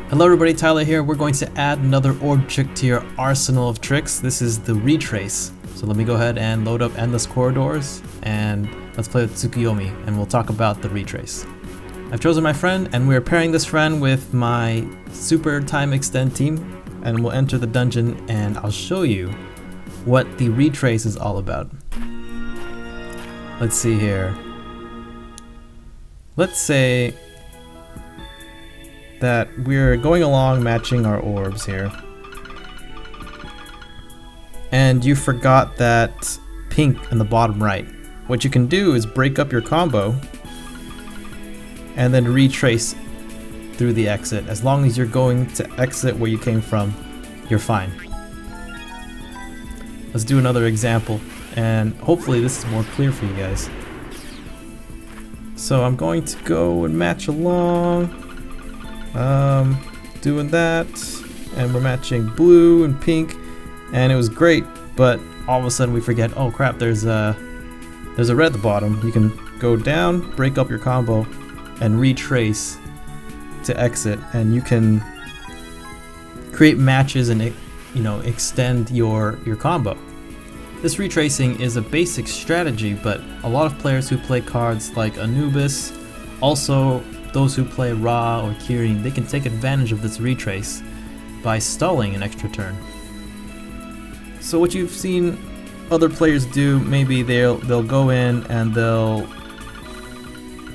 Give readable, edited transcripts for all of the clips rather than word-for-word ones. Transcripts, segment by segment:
Hello everybody, Tyler here. We're going to add another orb trick to your arsenal of tricks. This is the retrace. So let me go ahead and load up Endless Corridors and let's play with Tsukuyomi and we'll talk about the retrace. I've chosen my friend and we're pairing this friend with my super time extend team and we'll enter the dungeon and I'll show you what the retrace is all about. Let's see here. Let's say that we're going along matching our orbs here. And you forgot that pink in the bottom right. What you can do is break up your combo and then retrace through the exit. As long as you're going to exit where you came from, you're fine. Let's do another example and hopefully this is more clear for you guys. So I'm going to go and match along. Doing that, and we're matching blue and pink, and it was great, but all of a sudden we forget, oh crap, there's a red at the bottom. You can go down, break up your combo, and retrace to exit, and you can create matches and extend your combo. This retracing is a basic strategy, but a lot of players who play cards like Anubis, also those who play Ra or Kirin, they can take advantage of this retrace by stalling an extra turn. So what you've seen other players do, maybe they'll go in and they'll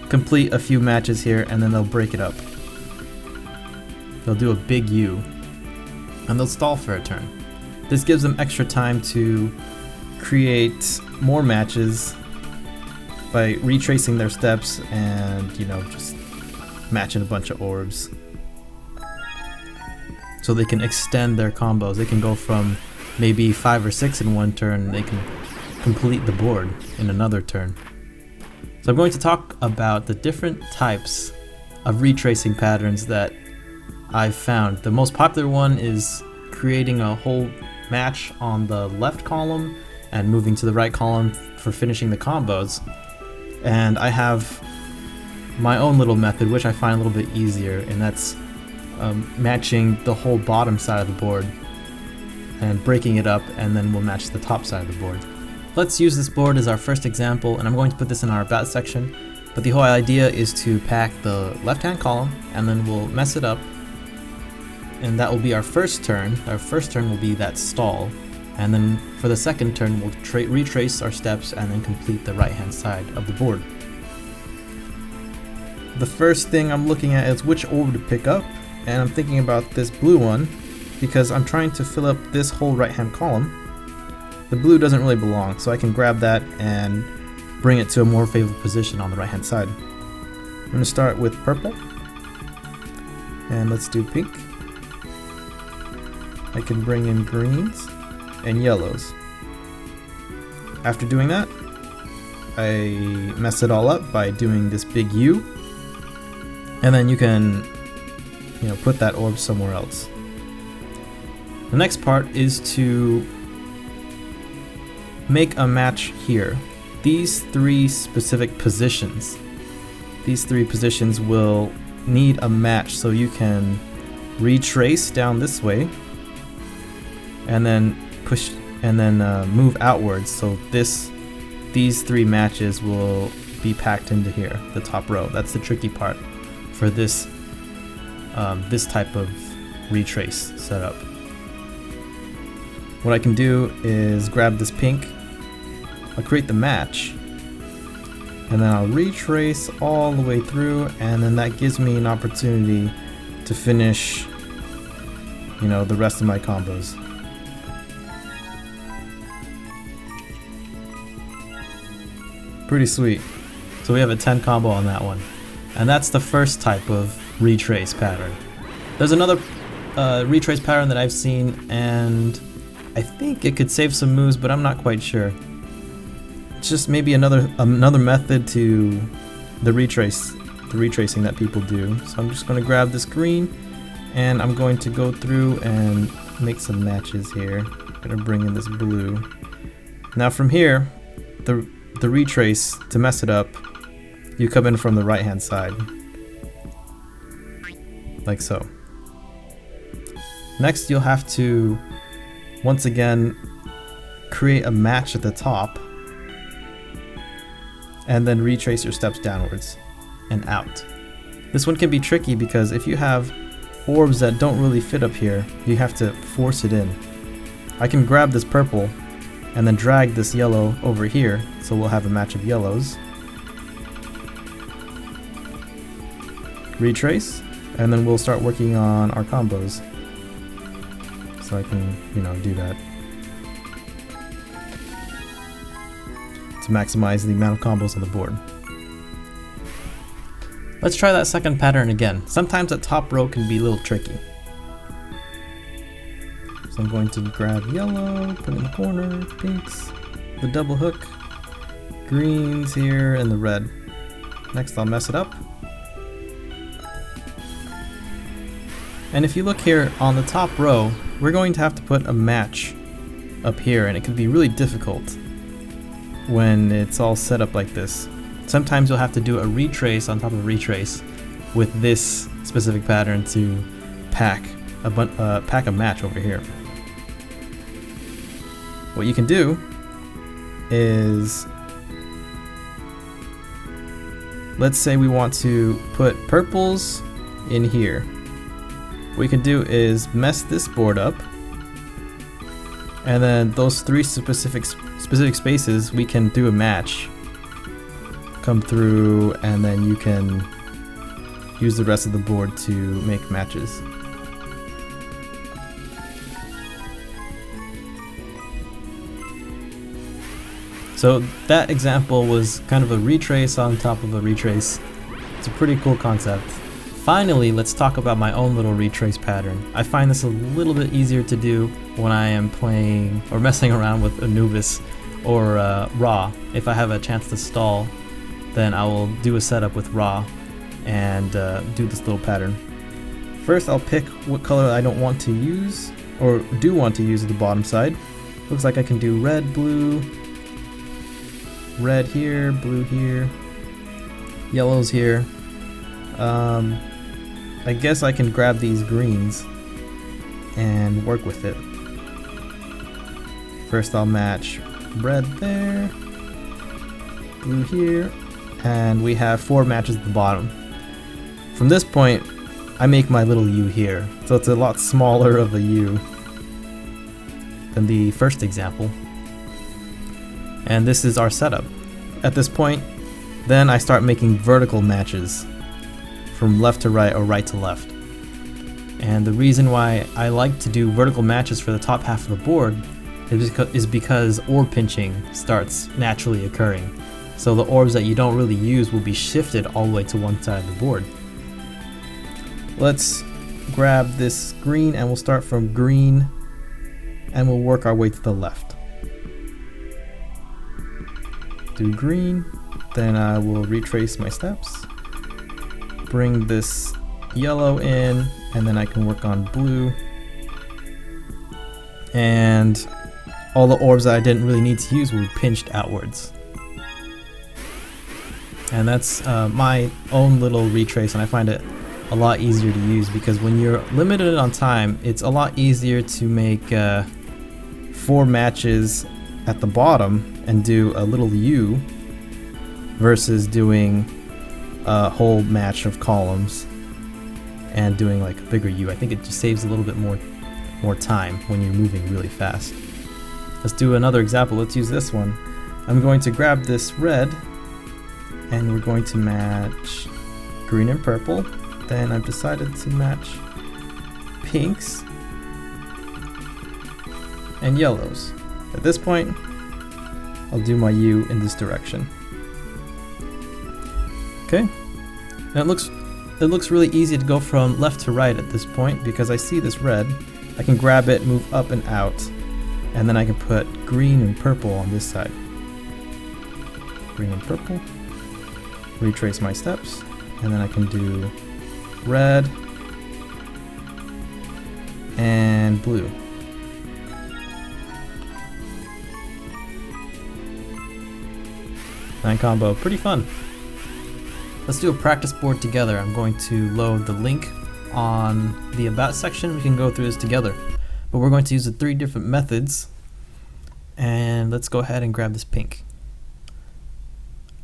complete a few matches here and then they'll break it up. They'll do a big U and they'll stall for a turn. This gives them extra time to create more matches by retracing their steps and just matching a bunch of orbs. So they can extend their combos. They can go from maybe 5 or 6 in one turn, and they can complete the board in another turn. So I'm going to talk about the different types of retracing patterns that I've found. The most popular one is creating a whole match on the left column and moving to the right column for finishing the combos. And I have my own little method, which I find a little bit easier, and that's matching the whole bottom side of the board and breaking it up, and then we'll match the top side of the board. Let's use this board as our first example, and I'm going to put this in our bat section, but the whole idea is to pack the left hand column and then we'll mess it up, and that will be our first turn. Our first turn will be that stall, and then for the second turn we'll retrace our steps and then complete the right hand side of the board. The first thing I'm looking at is which orb to pick up, and I'm thinking about this blue one because I'm trying to fill up this whole right hand column. The blue doesn't really belong, so I can grab that and bring it to a more favorable position on the right hand side. I'm going to start with purple, and let's do pink. I can bring in greens and yellows. After doing that, I mess it all up by doing this big U. And then you can, put that orb somewhere else. The next part is to make a match here. These three specific positions. These three positions will need a match, so you can retrace down this way, and then push, and then move outwards. So these three matches will be packed into here, the top row. That's the tricky part for this type of retrace setup. What I can do is grab this pink, I'll create the match, and then I'll retrace all the way through, and then that gives me an opportunity to finish the rest of my combos. Pretty sweet. So we have a 10 combo on that one. And that's the first type of retrace pattern. There's another retrace pattern that I've seen, and I think it could save some moves, but I'm not quite sure. It's just maybe another method to the retracing that people do. So I'm just going to grab this green, and I'm going to go through and make some matches here. I'm going to bring in this blue. Now from here, the retrace, to mess it up, you come in from the right hand side, like so. Next, you'll have to, once again, create a match at the top, and then retrace your steps downwards and out. This one can be tricky because if you have orbs that don't really fit up here, you have to force it in. I can grab this purple and then drag this yellow over here, so we'll have a match of yellows. Retrace, and then we'll start working on our combos. So I can, do that to maximize the amount of combos on the board. Let's try that second pattern again. Sometimes that top row can be a little tricky. So I'm going to grab yellow, put it in the corner, pinks, the double hook, greens here, and the red. Next I'll mess it up. And if you look here on the top row, we're going to have to put a match up here, and it can be really difficult when it's all set up like this. Sometimes you'll have to do a retrace on top of a retrace with this specific pattern to pack a match over here. What you can do is, let's say we want to put purples in here. What we can do is mess this board up, and then those three specific spaces we can do a match, come through, and then you can use the rest of the board to make matches. So that example was kind of a retrace on top of a retrace. It's a pretty cool concept. Finally, let's talk about my own little retrace pattern. I find this a little bit easier to do when I am playing or messing around with Anubis or Ra. If I have a chance to stall, then I will do a setup with Ra and do this little pattern. First, I'll pick what color I don't want to use, or do want to use at the bottom side. Looks like I can do red, blue, red here, blue here, yellows here. I guess I can grab these greens and work with it. First I'll match red there, blue here, and we have 4 matches at the bottom. From this point, I make my little U here, so it's a lot smaller of a U than the first example. And this is our setup. At this point, then I start making vertical matches from left to right or right to left. And the reason why I like to do vertical matches for the top half of the board is because orb pinching starts naturally occurring. So the orbs that you don't really use will be shifted all the way to one side of the board. Let's grab this green and we'll start from green and we'll work our way to the left. Do green, then I will retrace my steps. Bring this yellow in, and then I can work on blue. And all the orbs that I didn't really need to use will be pinched outwards. And that's my own little retrace, and I find it a lot easier to use because when you're limited on time, it's a lot easier to make 4 matches at the bottom and do a little U versus doing a whole match of columns and doing like a bigger U. I think it just saves a little bit more time when you're moving really fast. Let's do another example. Let's use this one. I'm going to grab this red and we're going to match green and purple. Then I've decided to match pinks and yellows. At this point, I'll do my U in this direction. Okay, now it looks really easy to go from left to right at this point because I see this red. I can grab it, move up and out, and then I can put green and purple on this side. Green and purple. Retrace my steps, and then I can do red and blue. Nine combo, pretty fun. Let's do a practice board together. I'm going to load the link on the About section, we can go through this together. But we're going to use the 3 different methods, and let's go ahead and grab this pink.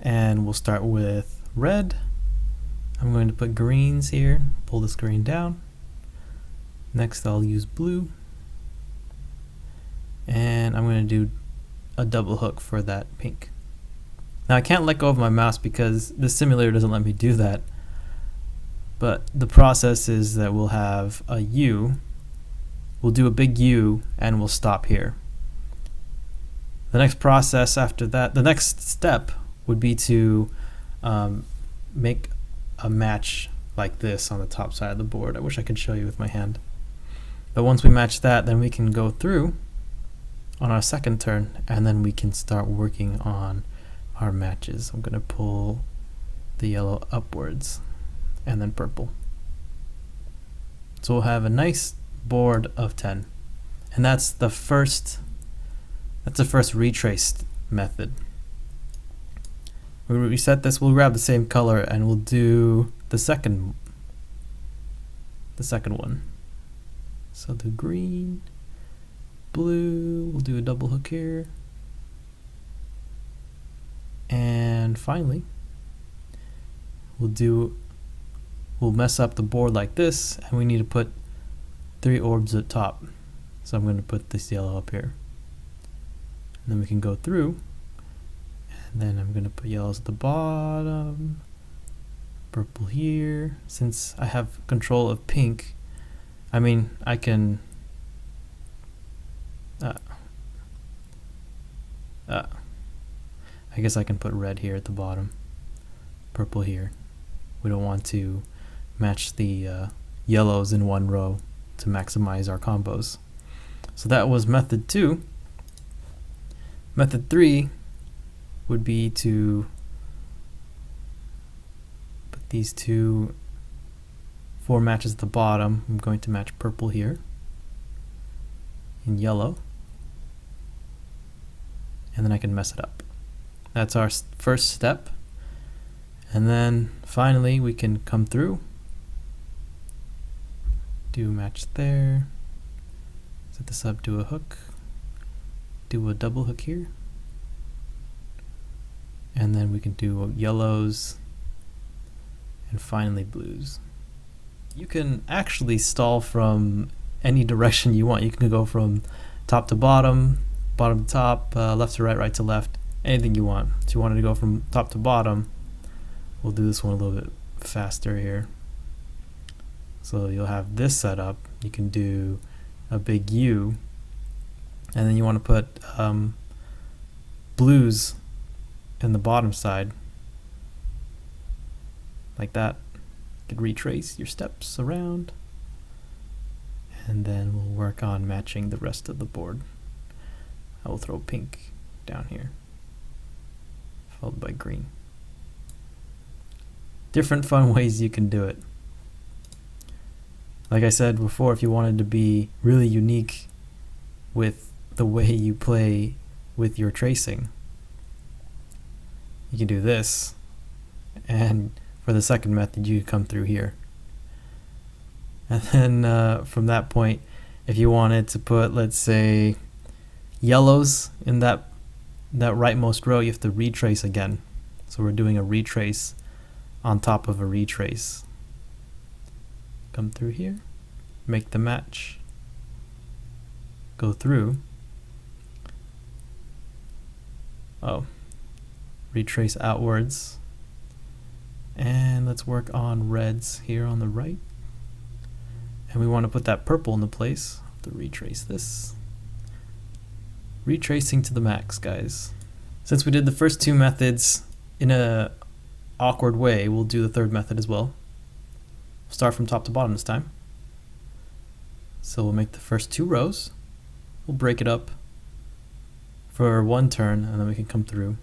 And we'll start with red. I'm going to put greens here, pull this green down. Next I'll use blue. And I'm going to do a double hook for that pink. Now I can't let go of my mouse because the simulator doesn't let me do that. But the process is that we'll have a U. We'll do a big U and we'll stop here. The next process after that, the next step would be to make a match like this on the top side of the board. I wish I could show you with my hand. But once we match that, then we can go through on our second turn and then we can start working on our matches. I'm going to pull the yellow upwards and then purple. So we'll have a nice board of 10. And that's the first retraced method. We reset this, we'll grab the same color and we'll do the second one. So the green, blue, we'll do a double hook here. And finally, we'll mess up the board like this, and we need to put 3 orbs at top. So I'm going to put this yellow up here. And then we can go through, and then I'm going to put yellows at the bottom, purple here. Since I have control of pink, I mean, I can I guess I can put red here at the bottom, purple here. We don't want to match the yellows in one row to maximize our combos. So that was method 2. Method 3 would be to put these 4 matches at the bottom. I'm going to match purple here in yellow, and then I can mess it up. That's our first step. And then finally we can come through, do a match there, set this up, do a hook, do a double hook here, and then we can do yellows and finally blues. You can actually stall from any direction you want. You can go from top to bottom, bottom to top, left to right, right to left, anything you want. If you wanted to go from top to bottom, we'll do this one a little bit faster here. So you'll have this set up. You can do a big U, and then you want to put blues in the bottom side, like that. You can retrace your steps around, and then we'll work on matching the rest of the board. I will throw pink down here, followed by green. Different fun ways you can do it. Like I said before, if you wanted to be really unique with the way you play with your tracing, you can do this, and for the second method you come through here. And then from that point, if you wanted to put, let's say, yellows in that rightmost row, you have to retrace again. So we're doing a retrace on top of a retrace. Come through here, make the match, go through, retrace outwards, and let's work on reds here on the right. And we want to put that purple into place. To retrace this. Retracing to the max, guys. Since we did the first 2 methods in a awkward way, we'll do the third method as well. Start from top to bottom this time. So we'll make the first 2 rows. We'll break it up for 1 turn, and then we can come through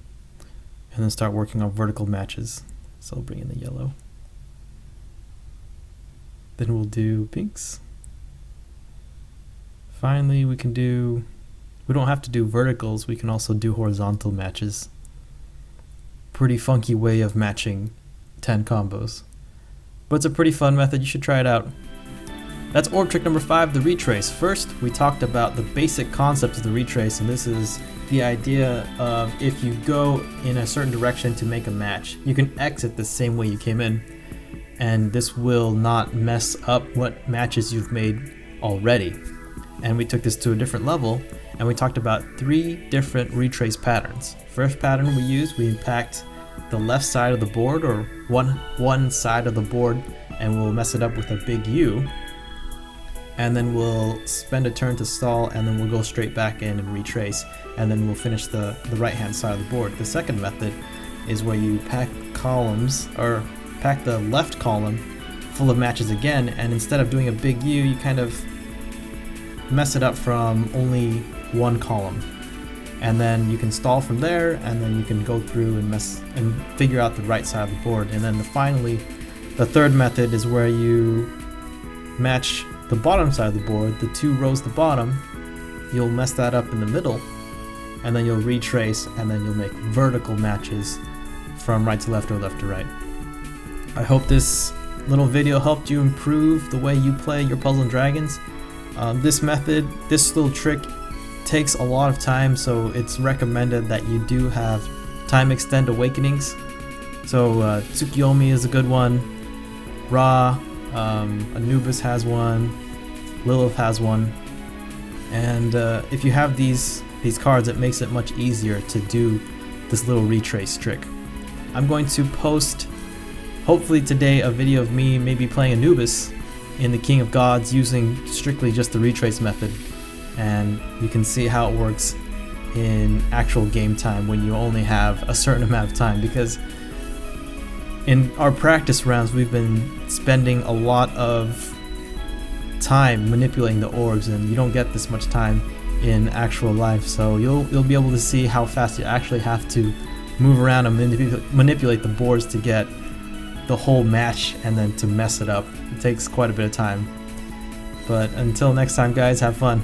and then start working on vertical matches. So we'll bring in the yellow. Then we'll do pinks. Finally, we don't have to do verticals, we can also do horizontal matches. Pretty funky way of matching 10 combos. But it's a pretty fun method, you should try it out. That's orb trick number 5, the retrace. First, we talked about the basic concept of the retrace, and this is the idea of if you go in a certain direction to make a match, you can exit the same way you came in, and this will not mess up what matches you've made already. And we took this to a different level, and we talked about 3 different retrace patterns. First pattern we used, we packed the left side of the board, or one side of the board, and we'll mess it up with a big U. And then we'll spend a turn to stall, and then we'll go straight back in and retrace, and then we'll finish the right hand side of the board. The second method is where you pack columns, or pack the left column full of matches again, and instead of doing a big U, you kind of mess it up from only one column. And then you can stall from there, and then you can go through and figure out the right side of the board. And then finally, the third method is where you match the bottom side of the board, the 2 rows at the bottom. You'll mess that up in the middle, and then you'll retrace, and then you'll make vertical matches from right to left or left to right. I hope this little video helped you improve the way you play your Puzzle & Dragons. This method, this little trick, takes a lot of time, so it's recommended that you do have time extend awakenings. So Tsukiyomi is a good one, Ra, Anubis has one, Lilith has one, and if you have these cards, it makes it much easier to do this little retrace trick. I'm going to post, hopefully today, a video of me maybe playing Anubis in the King of Gods using strictly just the retrace method, and you can see how it works in actual game time when you only have a certain amount of time, because in our practice rounds we've been spending a lot of time manipulating the orbs, and you don't get this much time in actual life, so you'll be able to see how fast you actually have to move around and manipulate the boards to get the whole match, and then to mess it up. It takes quite a bit of time. But until next time, guys, have fun.